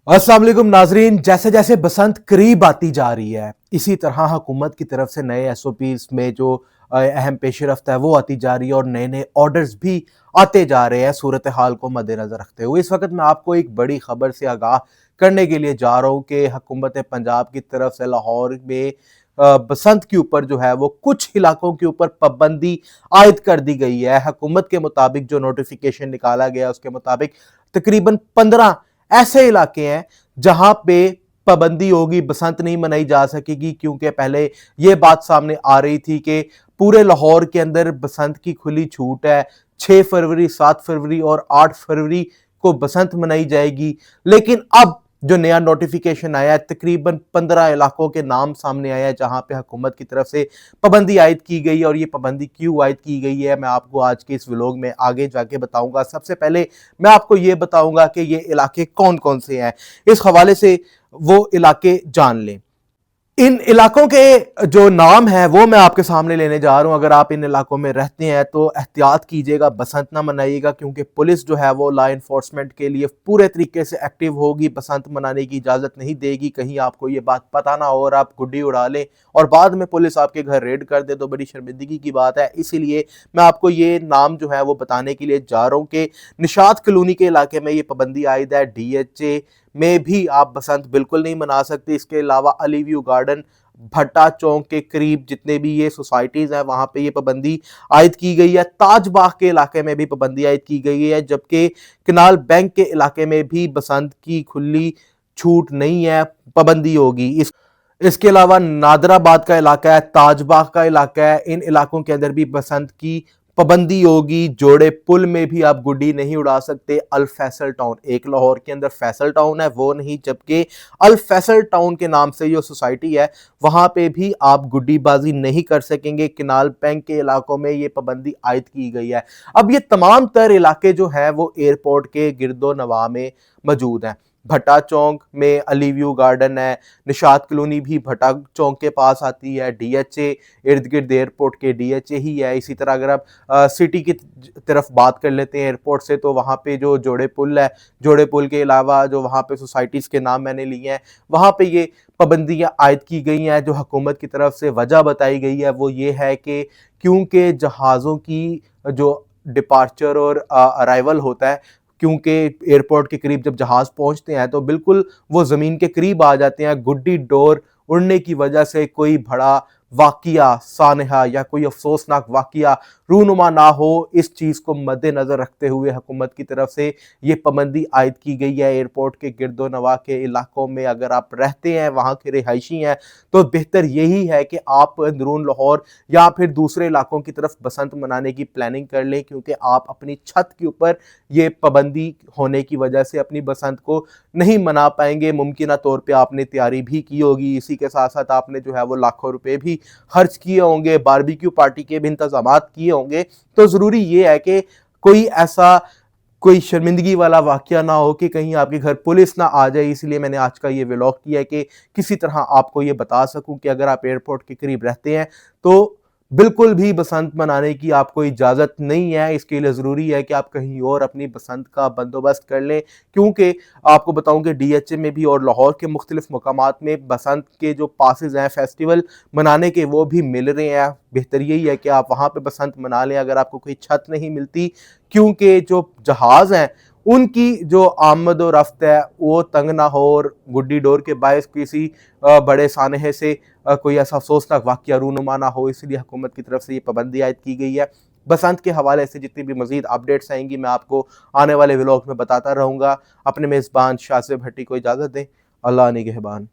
अस्सलाम वालेकुम नाजरीन। जैसे जैसे बसंत करीब आती जा रही है, इसी तरह हुकूमत की तरफ से नए एसओपीज में जो अहम पेश रफ्त है वो आती जा रही है और नए नए ऑर्डर्स भी आते जा रहे हैं सूरत हाल को मद्देनजर रखते हुए। इस वक्त मैं आपको एक बड़ी खबर से आगाह करने के लिए जा रहा हूँ कि हुकूमत पंजाब की तरफ से लाहौर में बसंत के ऊपर जो है वो कुछ इलाकों के ऊपर पाबंदी आयद कर दी गई है। हुकूमत के मुताबिक जो नोटिफिकेशन निकाला गया उसके मुताबिक तकरीबन 15 ऐसे इलाके हैं जहां पे पाबंदी होगी, बसंत नहीं मनाई जा सकेगी, क्योंकि पहले ये बात सामने आ रही थी कि पूरे लाहौर के अंदर बसंत की खुली छूट है। 6 फरवरी, 7 फरवरी और 8 फरवरी को बसंत मनाई जाएगी। लेकिन अब जो नया नोटिफिकेशन आया है, तकरीबन 15 इलाकों के नाम सामने आया है जहां पे हुकूमत की तरफ से पाबंदी आयद की गई है। और ये पाबंदी क्यों आयद की गई है मैं आपको आज के इस व्लॉग में आगे जाके बताऊंगा। सबसे पहले मैं आपको ये बताऊंगा कि ये इलाके कौन कौन से हैं, इस हवाले से वो इलाके जान लें। इन इलाकों के जो नाम है वो मैं आपके सामने लेने जा रहा हूं। अगर आप इन इलाकों में रहते हैं तो एहतियात कीजिएगा, बसंत ना मनाइएगा, क्योंकि पुलिस जो है वो लॉ इन्फोर्समेंट के लिए पूरे तरीके से एक्टिव होगी, बसंत मनाने की इजाज़त नहीं देगी। कहीं आपको ये बात पता ना हो और आप गुड्डी उड़ा लें और बाद में पुलिस आपके घर रेड कर दे तो बड़ी शर्मिंदगी की बात है। इसीलिए मैं आपको ये नाम जो है वो बताने के लिए जा रहा हूँ कि निशात कॉलोनी के इलाके में ये पाबंदी आयद है। DHA में भी आप बसंत बिल्कुल नहीं मना सकते। इसके अलावा अली व्यू गार्डन, भट्टा चौक के करीब जितने भी ये सोसाइटीज हैं वहां पे ये पाबंदी आयद की गई है। ताज बाग के इलाके में भी पाबंदी आयद की गई है, जबकि कनाल बैंक के इलाके में भी बसंत की खुली छूट नहीं है, पाबंदी होगी। इसके अलावा नादराबाद का इलाका है, ताजबाग का इलाका है, इन इलाकों के अंदर भी बसंत की पाबंदी होगी। जोड़े पुल में भी आप गुड्डी नहीं उड़ा सकते। अल फैसल टाउन, एक लाहौर के अंदर फैसल टाउन है वो नहीं, जबकि अल फैसल टाउन के नाम से जो सोसाइटी है वहां पे भी आप गुड्डीबाजी नहीं कर सकेंगे। किनाल बैंक के इलाकों में ये पाबंदी आयद की गई है। अब ये तमाम तर इलाके जो है वो एयरपोर्ट के गिरदो नवा में मौजूद हैं। भट्टा चौक में अली व्यू गार्डन है, निशात कॉलोनी भी भट्टा चौक के पास आती है, DHA इर्द गिर्द एयरपोर्ट के DHA ही है। इसी तरह अगर आप सिटी की तरफ बात कर लेते हैं एयरपोर्ट से, तो वहाँ पे जो जोड़े पुल है, जोड़े पुल के अलावा जो वहाँ पे सोसाइटीज़ के नाम मैंने लिए हैं वहाँ पे ये पाबंदियाँ आयद की गई हैं। जो हुकूमत की तरफ से वजह बताई गई है वो ये है कि क्योंकि जहाज़ों की जो डिपार्चर और अराइवल होता है, क्योंकि एयरपोर्ट के करीब जब जहाज पहुंचते हैं तो बिल्कुल वो ज़मीन के करीब आ जाते हैं। गुड्डी डोर उड़ने की वजह से कोई बड़ा वाकिया सानहा या कोई अफसोसनाक वाकिया रूनुमा ना हो, इस चीज़ को मद्देनज़र रखते हुए हुकूमत की तरफ से ये पाबंदी आयद की गई है। एयरपोर्ट के गिरदो नवा के इलाकों में अगर आप रहते हैं, वहाँ के रिहायशी हैं, तो बेहतर यही है कि आप अंदरून लाहौर या फिर दूसरे इलाकों की तरफ बसंत मनाने की प्लानिंग कर लें, क्योंकि आप अपनी छत के ऊपर ये पाबंदी होने की वजह से अपनी बसंत को नहीं मना पाएंगे। मुमकिन तौर पे आपने तैयारी भी की होगी, इसी के साथ साथ आपने जो है वो लाखों रुपए भी खर्च किए होंगे, बारबेक्यू पार्टी के भी इंतजाम किए होंगे। तो ज़रूरी ये है कि कोई ऐसा कोई शर्मिंदगी वाला वाकया ना हो कि कहीं आपके घर पुलिस ना आ जाए। इसलिए मैंने आज का ये व्लॉग किया है कि किसी तरह आपको ये बता सकूं कि अगर आप एयरपोर्ट के करीब रहते हैं तो बिल्कुल भी बसंत मनाने की आपको इजाज़त नहीं है। इसके लिए ज़रूरी है कि आप कहीं और अपनी बसंत का बंदोबस्त कर लें, क्योंकि आपको बताऊं कि DHA में भी और लाहौर के मुख्तलिफ मकामात में बसंत के जो पासेज हैं फेस्टिवल मनाने के वो भी मिल रहे हैं। बेहतर यही है कि आप वहाँ पे बसंत मना लें अगर आपको कोई छत नहीं मिलती, क्योंकि जो जहाज़ हैं उनकी जो आमद और रफ्त है वो तंग ना हो और गुड्डी डोर के बायस किसी बड़े सानहे से कोई ऐसा अफसोसनाक वाकया रूनुमा ना हो। इसलिए हुकूमत की तरफ से ये पाबंदी आयद की गई है। बसंत के हवाले से जितनी भी मजीद अपडेट्स आएंगी मैं आपको आने वाले व्लॉग में बताता रहूँगा। अपने मेज़बान शासिब भट्टी को इजाज़त दें। अल्लाह निगहबान।